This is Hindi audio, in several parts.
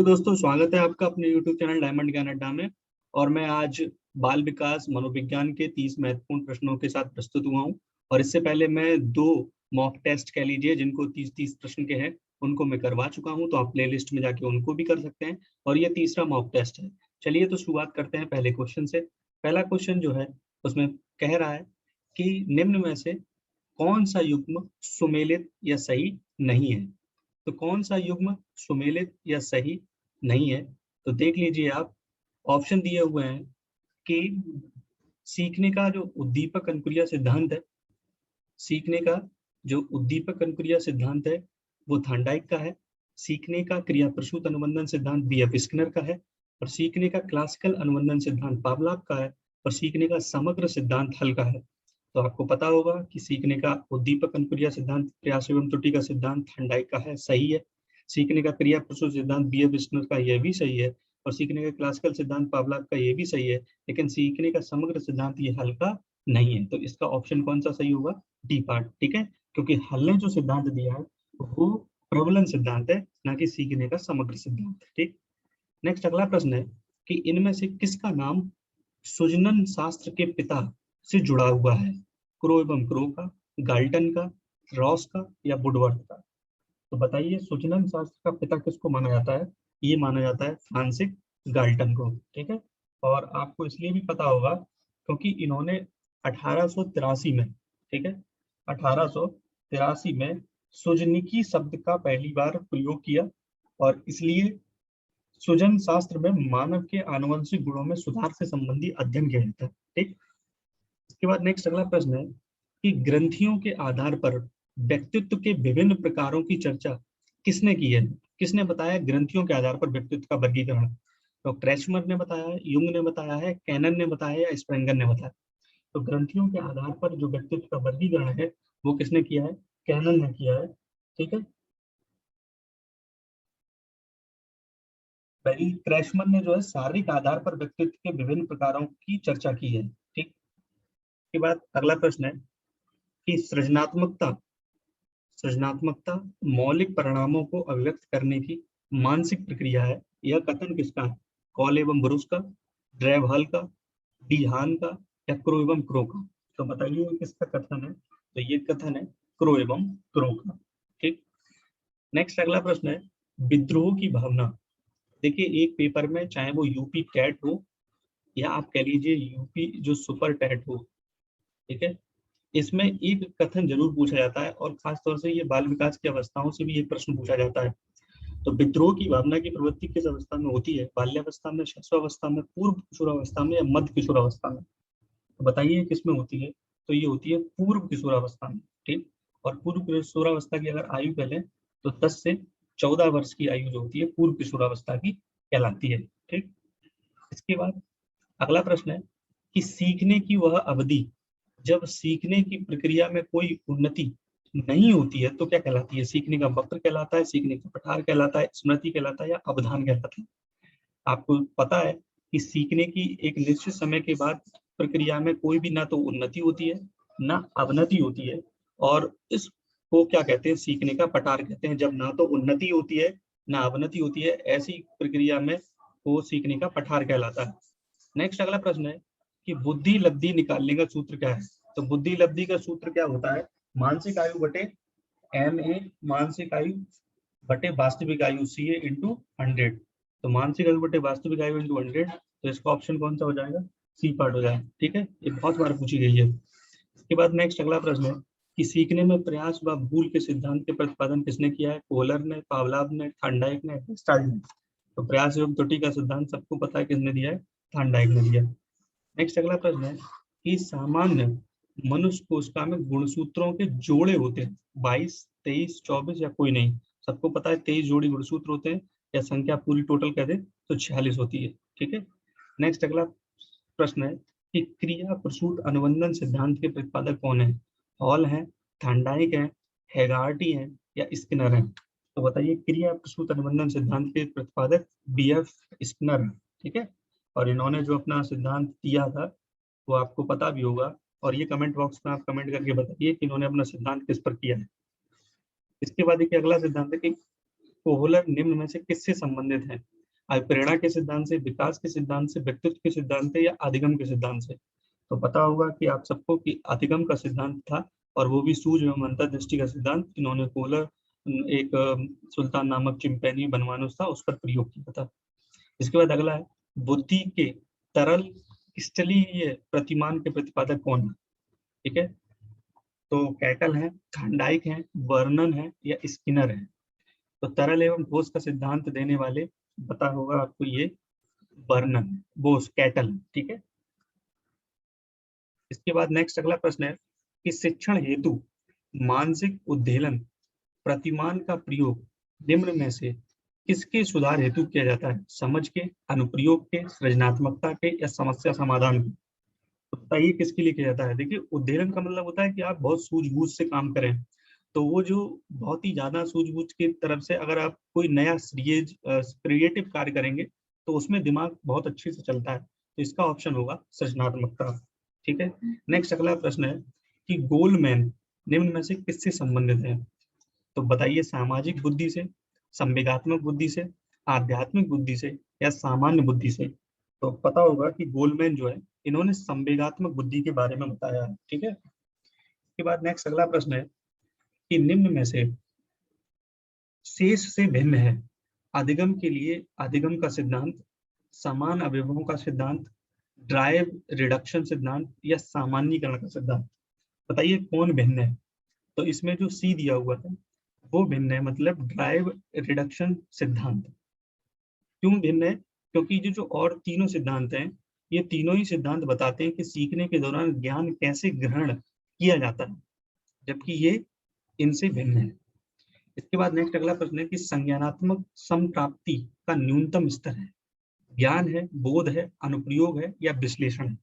हेलो दोस्तों, स्वागत है आपका अपने YouTube चैनल डायमंड ज्ञान अड्डा में। और मैं आज बाल विकास मनोविज्ञान के 30 महत्वपूर्ण प्रश्नों के साथ प्रस्तुत हुआ हूं। और इससे पहले मैं 2 मॉक टेस्ट कह लीजिए जिनको 30 प्रश्न के हैं उनको मैं करवा चुका हूं, तो आप प्लेलिस्ट में जाके उनको भी कर सकते हैं। और ये तीसरा मॉक टेस्ट है। चलिए तो शुरुआत करते हैं पहले क्वेश्चन से। पहला क्वेश्चन जो है उसमें कह रहा है कि निम्न में से कौन सा युग्म सुमेलित या सही नहीं है। तो कौन सा युग्म सुमेलित या सही नहीं है, तो देख लीजिए आप। ऑप्शन दिए हुए हैं कि सीखने का जो उद्दीपक अनुक्रिया सिद्धांत है, सीखने का जो उद्दीपक अनुक्रिया सिद्धांत है वो थॉर्नडाइक का है। सीखने का क्रिया प्रसूत अनुबंधन सिद्धांत बीएफ स्किनर का है। और सीखने का क्लासिकल अनुबंधन सिद्धांत पावलोव का है। और सीखने का समग्र सिद्धांत हल का है। तो आपको पता होगा कि सीखने का उद्दीपक अनुक्रिया सिद्धांत प्रयास एवं त्रुटि का सिद्धांत थॉर्नडाइक का है, सही है। सीखने का क्रिया प्रसूत सिद्धांत बीएफ स्किनर का, यह भी सही है। और सीखने का क्लासिकल सिद्धांत पावलोव का, यह भी सही है। लेकिन सीखने का समग्र सिद्धांत ये हल का नहीं है। तो इसका ऑप्शन कौन सा सही होगा? डी पार्ट, ठीक है। क्योंकि हल ने जो सिद्धांत दिया है वो प्रबलन सिद्धांत है, ना कि सीखने का समग्र सिद्धांत, ठीक। नेक्स्ट अगला प्रश्न है कि इनमें से किसका नाम सुजनन शास्त्र के पिता से जुड़ा हुआ है? क्रो एवं क्रो का, गाल्टन का, रॉस का या वुडवर्थ का? तो बताइए, सुजनन शास्त्र का पिता किसको माना जाता है? ये माना जाता है फ्रांसिस गाल्टन को, ठीक है। और आपको इसलिए भी पता होगा क्योंकि इन्होंने 1883 में, ठीक है, 1883 में सुजनिकी शब्द का पहली बार प्रयोग किया। और इसलिए सुजन शास्त्र में मानव के आनुवंशिक गुणों में सुधार से संबंधी अध्ययन किया जाता है, ठीक। इसके बाद नेक्स्ट अगला प्रश्न है कि ग्रंथियों के आधार पर व्यक्तित्व के विभिन्न प्रकारों की चर्चा किसने की है? किसने बताया ग्रंथियों के आधार पर व्यक्तित्व का वर्गीकरण? तो क्रेचमर ने बताया है, युंग ने बताया है, कैनन ने बताया या स्प्रेंगर ने बताया? तो ग्रंथियों के आधार पर जो व्यक्तित्व का वर्गीकरण है वो किसने किया है? कैनन ने किया है, ठीक है। पहली क्रेचमर ने जो है शारीरिक आधार पर व्यक्तित्व के विभिन्न प्रकारों की चर्चा की है, ठीक। के बाद अगला प्रश्न है कि सृजनात्मकता सृजनात्मकता मौलिक परिणामों को अभिव्यक्त करने की मानसिक प्रक्रिया है। यह कथन किसका है? कॉल एवं ब्रूस का, ड्रेव हल का, डी हान का या क्रो एवं क्रो का? तो बताइए ये किसका कथन है? तो ये कथन है क्रो एवं क्रो का, ठीक। नेक्स्ट अगला प्रश्न है विद्रोह की भावना। देखिए, एक पेपर में चाहे वो यूपी कैट हो या आप कह लीजिए यूपी जो सुपर टैट हो, ठीक है, इसमें एक कथन जरूर पूछा जाता है। और खासतौर से ये बाल विकास की अवस्थाओं से भी एक प्रश्न पूछा जाता है। तो विद्रोह की भावना की प्रवृत्ति किस अवस्था में होती है? बाल्यावस्था में, शिशुअवस्था में, पूर्व किशोरावस्था में या मध्य किशोरावस्था में? तो बताइए किस में होती है? तो ये होती है पूर्व किशोरावस्था में, ठीक। और पूर्व किशोरावस्था की अगर आयु कह लें तो 10 से 14 वर्ष की आयु जो होती है पूर्व किशोरावस्था की कहलाती है, ठीक। इसके बाद अगला प्रश्न है कि सीखने की वह अवधि जब सीखने की प्रक्रिया में कोई उन्नति नहीं होती है तो क्या कहलाती है? सीखने का वक्र कहलाता है, सीखने का पठार कहलाता है, स्मृति कहलाता है या अवधान कहलाता है? आपको पता है कि सीखने की एक निश्चित समय के बाद प्रक्रिया में कोई भी ना तो उन्नति होती है ना अवनति होती है। और इसको क्या कहते हैं? सीखने का पठार कहते हैं। जब ना तो उन्नति होती है ना अवनति होती है, ऐसी प्रक्रिया में वो सीखने का पठार कहलाता है। नेक्स्ट अगला प्रश्न है कि बुद्धि लब्धि निकालने का सूत्र क्या है? तो बुद्धि लब्धि का सूत्र क्या होता है? मानसिक आयु बटे एम ए, मानसिक आयु बटे वास्तविक आयु सी ए इंटू 100। तो मानसिक आयु बटे वास्तविक आयु इंटू 100, तो इसका ऑप्शन कौन सा हो जाएगा? सी पार्ट हो जाएगा, ठीक है। ये बहुत बार पूछी गई है। इसके बाद नेक्स्ट अगला प्रश्न है कि सीखने में प्रयास व भूल के सिद्धांत के प्रतिपादन किसने किया है? कोहलर ने, पावलोव ने, थॉर्नडाइक ने, गेस्टाल्ट ने? तो प्रयास एवं त्रुटि का सिद्धांत सबको पता है किसने दिया है? थॉर्नडाइक ने दिया। नेक्स्ट अगला प्रश्न है कि सामान्य मनुष्य कोशिका में गुणसूत्रों के जोड़े होते हैं 22, 23, 24 या कोई नहीं? सबको पता है 23 जोड़ी गुणसूत्र होते हैं, या संख्या पूरी टोटल कह दे तो 46 होती है, ठीक है। नेक्स्ट अगला प्रश्न है कि क्रिया प्रसूत अनुबंधन सिद्धांत के प्रतिपादक कौन है? हॉल है, थॉर्नडाइक है, हेगार्टी है या स्किनर है? तो बताइए, क्रिया प्रसूत अनुबंधन सिद्धांत के प्रतिपादक बीएफ स्किनर है, ठीक है। और इन्होंने जो अपना सिद्धांत दिया था वो आपको पता भी होगा। और ये कमेंट बॉक्स में आप कमेंट करके बताइए कि इन्होंने अपना सिद्धांत किस पर किया है। इसके बाद देखिए अगला सिद्धांत है कि कोहलर निम्न में से किससे संबंधित है? प्रेरणा के सिद्धांत से, विकास के सिद्धांत से, व्यक्तित्व के सिद्धांत से या अधिगम के सिद्धांत से? तो पता होगा कि आप सबको कि अधिगम का सिद्धांत था, और वो भी सूझ एवं अंतर्दृष्टि का सिद्धांत इन्होंने कोहलर एक सुल्तान नामक चिंपैंजी बनवानुस था उस पर प्रयोग किया था। इसके बाद अगला है, बुद्धि के तरल स्थलीय प्रतिमान के प्रतिपादक कौन है? ठीक है, तो कैटल है, थॉर्नडाइक है, वर्नन है या स्किनर है? तो तरल एवं ठोस का सिद्धांत देने वाले, पता होगा आपको, ये वर्नन, बोस, कैटल, ठीक है। इसके बाद नेक्स्ट अगला प्रश्न है कि शिक्षण हेतु मानसिक उद्वेलन प्रतिमान का प्रयोग निम्न में से किसके सुधार हेतु किया जाता है? समझ के, अनुप्रयोग के, सृजनात्मकता के या समस्या समाधान के? तो बताइए किसके लिए किया जाता है? देखिए, उद्वेलन का मतलब होता है कि आप बहुत सूझबूझ से काम करें। तो वो जो बहुत ही ज्यादा सूझबूझ की तरफ से अगर आप कोई नया क्रिएटिव कार्य करेंगे तो उसमें दिमाग बहुत अच्छे से चलता है। तो इसका ऑप्शन होगा सृजनात्मकता। ठीक है। नेक्स्ट अगला प्रश्न है कि गोलमैन निम्न में से किससे संबंधित है? तो बताइए, सामाजिक बुद्धि से, संवेगात्मक बुद्धि से, आध्यात्मिक बुद्धि से या सामान्य बुद्धि से? तो पता होगा कि गोलमैन जो है इन्होंने संवेगात्मक बुद्धि के बारे में बताया है। ठीक है। इसके बाद नेक्स्ट अगला प्रश्न है कि निम्न में से शेष से भिन्न है? अधिगम के लिए अधिगम का सिद्धांत, समान अवयवों का सिद्धांत, ड्राइव रिडक्शन सिद्धांत या सामान्यीकरण का सिद्धांत? बताइए कौन भिन्न है? तो इसमें जो सी दिया हुआ है वो भिन्न है, मतलब ड्राइव रिडक्शन सिद्धांत। क्यों भिन्न है? क्योंकि जो और तीनों सिद्धांत हैं, ये तीनों ही सिद्धांत बताते हैं कि सीखने के दौरान ज्ञान कैसे ग्रहण किया जाता है, जबकि ये इनसे भिन्न है। इसके बाद नेक्स्ट अगला प्रश्न है कि संज्ञानात्मक संप्राप्ति का न्यूनतम स्तर है? ज्ञान है, बोध है, अनुप्रयोग है या विश्लेषण है?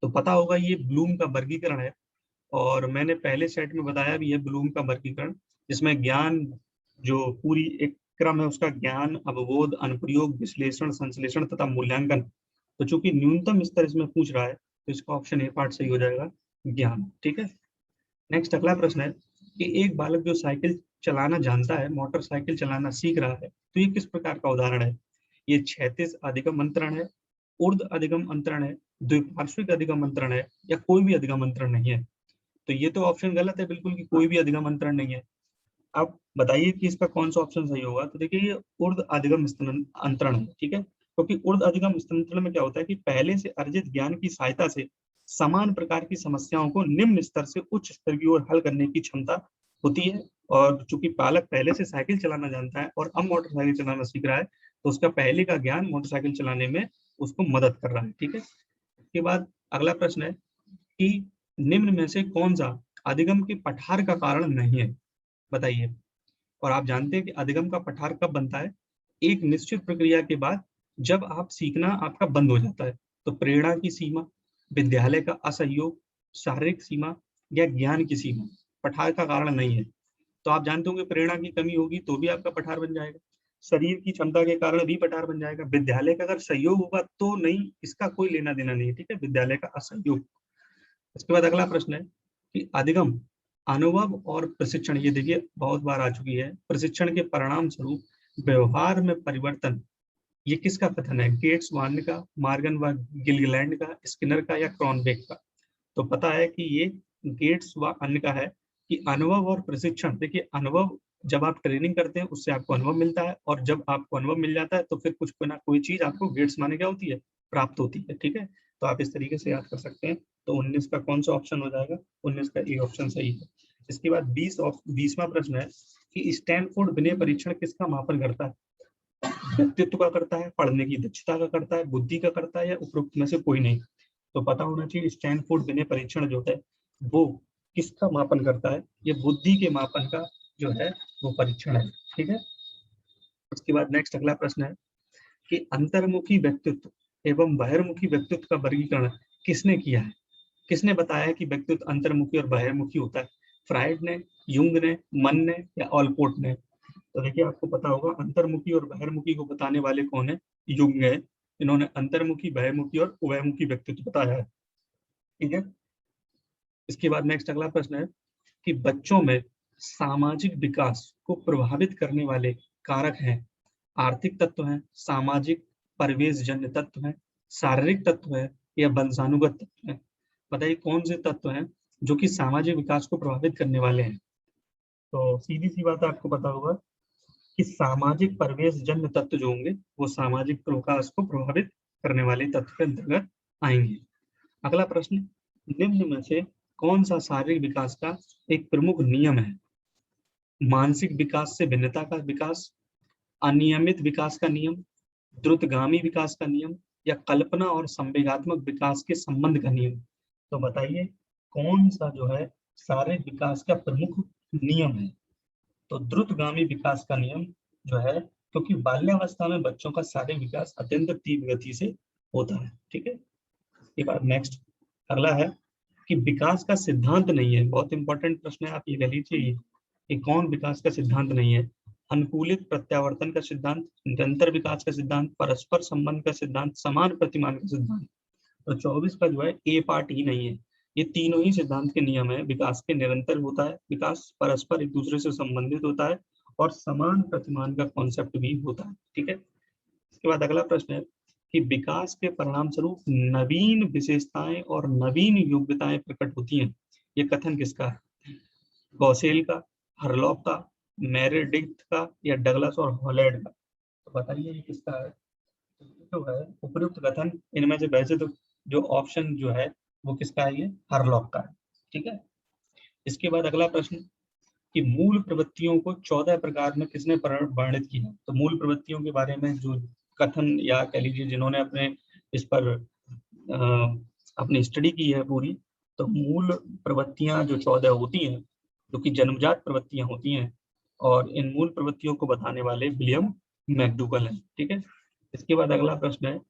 तो पता होगा ये ब्लूम का वर्गीकरण है, और मैंने पहले सेट में बताया भी है ब्लूम का वर्गीकरण, जिसमें ज्ञान जो पूरी एक क्रम है उसका ज्ञान, अवबोध, अनुप्रयोग, विश्लेषण, संश्लेषण तथा मूल्यांकन। तो चूंकि न्यूनतम स्तर इसमें पूछ रहा है तो इसका ऑप्शन ए पार्ट सही हो जाएगा, ज्ञान। ठीक है। नेक्स्ट अगला प्रश्न है कि एक बालक जो साइकिल चलाना जानता है, मोटरसाइकिल चलाना सीख रहा है, तो ये किस प्रकार का उदाहरण है? ये क्षैतिज अधिगम अंतरण है, ऊर्ध्व अधिगम अंतरण है, द्विपार्श्विक अधिगम अंतरण है या कोई भी अधिगम अंतरण नहीं है? तो ये तो ऑप्शन गलत है बिल्कुल कि कोई भी अधिगम अंतरण नहीं है। आप बताइए कि इसका कौन सा ऑप्शन सही होगा? तो देखिए, ये ऊर्ध्व अधिगम अंतरण है। ठीक है, क्योंकि ऊर्ध्व अधिगम अंतरण में क्या होता है कि पहले से अर्जित ज्ञान की सहायता से समान प्रकार की समस्याओं को निम्न स्तर से उच्च स्तर की ओर हल करने की क्षमता होती है। और चूंकि बालक पहले से साइकिल चलाना जानता है और अब मोटरसाइकिल चलाना सीख रहा है, तो उसका पहले का ज्ञान मोटरसाइकिल चलाने में उसको मदद कर रहा है। ठीक है। इसके बाद अगला प्रश्न है कि निम्न में से कौन सा अधिगम के पठार का कारण नहीं है? बताइए। और आप जानते हैं कि अधिगम का पठार कब बनता है? एक निश्चित प्रक्रिया के बाद, जब आप सीखना आपका बंद हो जाता है। तो प्रेरणा की सीमा, विद्यालय का असहयोग, शारीरिक सीमा या ज्ञान की सीमा पठार का कारण नहीं है। तो आप जानते होंगे प्रेरणा की कमी होगी तो भी आपका पठार बन जाएगा, शरीर की क्षमता के कारण भी पठार बन जाएगा, विद्यालय का अगर सहयोग होगा तो नहीं, इसका कोई लेना देना नहीं है। ठीक है, विद्यालय का असहयोग। इसके बाद अगला प्रश्न है कि अधिगम, अनुभव और प्रशिक्षण, ये देखिए बहुत बार आ चुकी है, प्रशिक्षण के परिणाम स्वरूप व्यवहार में परिवर्तन, ये किसका कथन है? गेट्स वार्न का, मार्गन व गिलगलैंड का, स्किनर का या क्रॉनबेक का? तो पता है कि ये गेट्स व अन्य का है कि अनुभव और प्रशिक्षण, देखिए अनुभव जब आप ट्रेनिंग करते हैं उससे आपको अनुभव मिलता है, और जब आपको अनुभव मिल जाता है तो फिर कुछ ना कोई चीज आपको गेट्स माने क्या होती है, प्राप्त होती है। ठीक है, तो आप इस तरीके से याद कर सकते हैं। तो 19 का कौन सा ऑप्शन हो जाएगा? 19 का ए ऑप्शन सही है। इसके बाद 20वां प्रश्न है कि स्टैनफोर्ड विनय परीक्षण किसका मापन करता है? व्यक्तित्व का करता है, पढ़ने की दक्षता का करता है, बुद्धि का करता है या उपरोक्त में से कोई नहीं? तो पता होना चाहिए स्टैनफोर्ड विनय परीक्षण जो है वो किसका मापन करता है? ये बुद्धि के मापन का जो है वो परीक्षण है। ठीक है। उसके बाद नेक्स्ट अगला प्रश्न है कि अंतर्मुखी व्यक्तित्व एवं बहिर्मुखी व्यक्तित्व का वर्गीकरण किसने किया है? किसने बताया है कि व्यक्तित्व अंतर्मुखी और बहिर्मुखी होता है? फ्राइड ने, युंग ने, मन ने या ऑलपोर्ट ने? तो देखिए, आपको पता होगा अंतर्मुखी और बहिर्मुखी को बताने वाले कौन है? युंग है। इन्होंने अंतर्मुखी, बहिर्मुखी और उभयमुखी व्यक्तित्व बताया है। ठीक है। इसके बाद नेक्स्ट अगला प्रश्न है कि बच्चों में सामाजिक विकास को प्रभावित करने वाले कारक हैं? आर्थिक तत्व हैं, सामाजिक परिवेश जन्य तत्व हैं, शारीरिक तत्व है या वंशानुगत तत्व है? बताइए कौन से तत्व हैं जो कि सामाजिक विकास को प्रभावित करने वाले हैं? तो सीधी सी बात है, आपको पता होगा कि सामाजिक परिवेश जन्य तत्व जो होंगे वो सामाजिक विकास को प्रभावित करने वाले तत्व के अंतर्गत आएंगे। अगला प्रश्न, निम्न में से कौन सा शारीरिक विकास का एक प्रमुख नियम है? मानसिक विकास से भिन्नता का विकास, अनियमित विकास का नियम, द्रुतगामी विकास का नियम या कल्पना और संवेगात्मक विकास के संबंध का नियम? तो बताइए कौन सा जो है शारीरिक विकास का प्रमुख नियम है? तो द्रुतगामी विकास का नियम जो है, क्योंकि बाल्यावस्था में बच्चों का शारीरिक विकास अत्यंत तीव्र गति से होता है। ठीक है, इसके बाद नेक्स्ट अगला है कि विकास का सिद्धांत नहीं है। बहुत इंपॉर्टेंट प्रश्न है, आप ये ले लीजिए कि कौन विकास का सिद्धांत नहीं है? अनुकूलित प्रत्यावर्तन का सिद्धांत, निरंतर विकास का सिद्धांत, परस्पर संबंध का सिद्धांत, समान प्रतिमान का सिद्धांत। तो 24 का जो है ए पार्ट ही नहीं है। ये तीनों ही सिद्धांत के नियम है। विकास के निरंतर होता है विकास, परस्पर एक दूसरे से संबंधित होता है और समान प्रतिमान का कॉन्सेप्ट भी होता है। ठीक है, इसके बाद अगला प्रश्न है कि विकास के परिणाम स्वरूप नवीन विशेषताएं और नवीन योग्यताएं प्रकट होती हैं। ये कथन किसका है? गॉसेल का, हरलॉक का, मेरेडिथ का या डगलस और हॉलैंड का? तो बताइए ये किसका है? जो है उपयुक्त कथन इनमें से वैसे तो जो ऑप्शन जो है वो किसका है? ये हरलॉक का है। ठीक है, इसके बाद अगला प्रश्न कि मूल प्रवृत्तियों को 14 प्रकार में किसने वर्णित किया? तो मूल प्रवृत्तियों के बारे में जो कथन या कह लीजिए जिन्होंने अपने इस पर अपनी स्टडी की है पूरी, तो मूल प्रवृत्तियां जो 14 होती हैं जो कि जन्मजात प्रवृत्तियां होती हैं, और इन मूल प्रवृत्तियों को बताने वाले विलियम मैकडूगल हैं। ठीक है, इसके बाद अगला प्रश्न है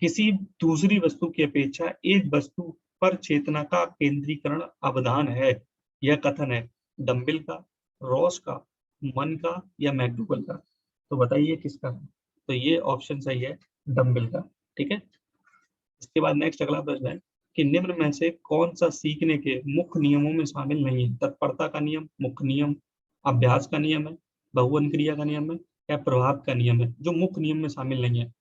किसी दूसरी वस्तु की अपेक्षा एक वस्तु पर चेतना का केंद्रीकरण अवधान है। यह कथन है डम्बिल का, रॉस का, मन का या मैकडूगल का? तो बताइए किसका है? तो ये ऑप्शन सही है, डम्बिल का। ठीक है, इसके बाद नेक्स्ट अगला प्रश्न है कि निम्न में से कौन सा सीखने के मुख्य नियमों में शामिल नहीं है? तत्परता का नियम मुख्य नियम, अभ्यास का नियम है, बहुवचन क्रिया का नियम है या प्रभाव का नियम है? जो मुख्य नियम में शामिल नहीं है,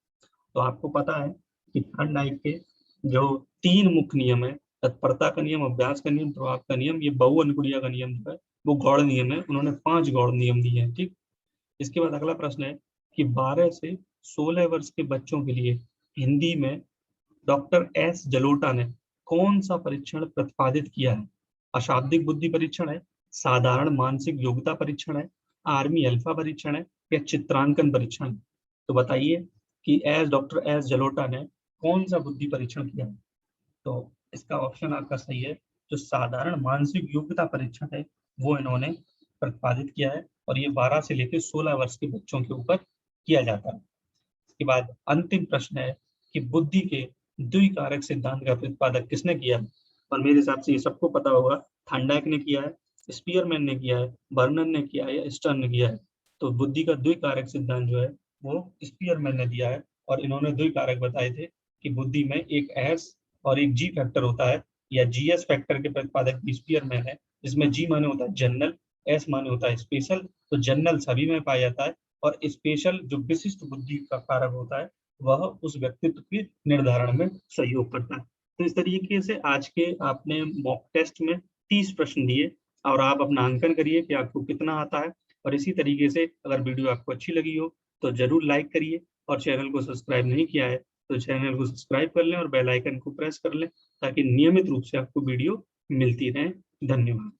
तो आपको पता है कि थर्मोडायनामिक्स के जो 3 मुख्य नियम है, तत्परता का नियम, अभ्यास का नियम, प्रभाव का नियम, ये बहुअनुक्रिया का नियम जो है वो गौड़ नियम है। उन्होंने 5 गौड़ नियम दिए हैं। ठीक, इसके बाद अगला प्रश्न है कि 12 से 16 वर्ष के बच्चों के लिए हिंदी में डॉक्टर एस जलोटा ने कौन सा परीक्षण प्रतिपादित किया है? अशाब्दिक बुद्धि परीक्षण है, साधारण मानसिक योग्यता परीक्षण है, आर्मी अल्फा परीक्षण है या चित्रांकन परीक्षण? तो बताइए कि डॉक्टर एस जलोटा ने कौन सा बुद्धि परीक्षण किया है? तो इसका ऑप्शन आपका सही है, जो साधारण मानसिक योग्यता परीक्षण है वो इन्होंने प्रतिपादित किया है, और ये 12 से लेकर 16 वर्ष के बच्चों के ऊपर किया जाता है। इसके बाद अंतिम प्रश्न है कि बुद्धि के द्विकारक सिद्धांत का प्रतिपादक किसने किया? और मेरे हिसाब से ये सबको पता होगा, थॉर्नडाइक ने किया है, स्पीयरमैन ने किया है, बर्नन ने किया है या स्टर्न ने किया है? तो बुद्धि का द्विकारक सिद्धांत जो है वो स्पीयरमैन ने दिया है, और इन्होंने द्विकारक बताए थे कि बुद्धि में एक एस और एक जी फैक्टर होता है, या जीएस फैक्टर के प्रतिपादक स्पीयरमैन है, जिसमें जी माने होता है जनरल, एस माने होता है स्पेशल। तो जनरल सभी में पाया जाता है, और स्पेशल जो विशिष्ट बुद्धि का कारक होता है वह उस व्यक्तित्व के निर्धारण में सहयोग करता है। तो इस तरीके से आज के आपने मॉक टेस्ट में 30 प्रश्न दिए, और आप अपना अंकन करिए कि आपको कितना आता है। और इसी तरीके से अगर वीडियो आपको अच्छी लगी हो तो जरूर लाइक करिए, और चैनल को सब्सक्राइब नहीं किया है तो चैनल को सब्सक्राइब कर लें और बेल आइकन को प्रेस कर लें, ताकि नियमित रूप से आपको वीडियो मिलती रहे। धन्यवाद।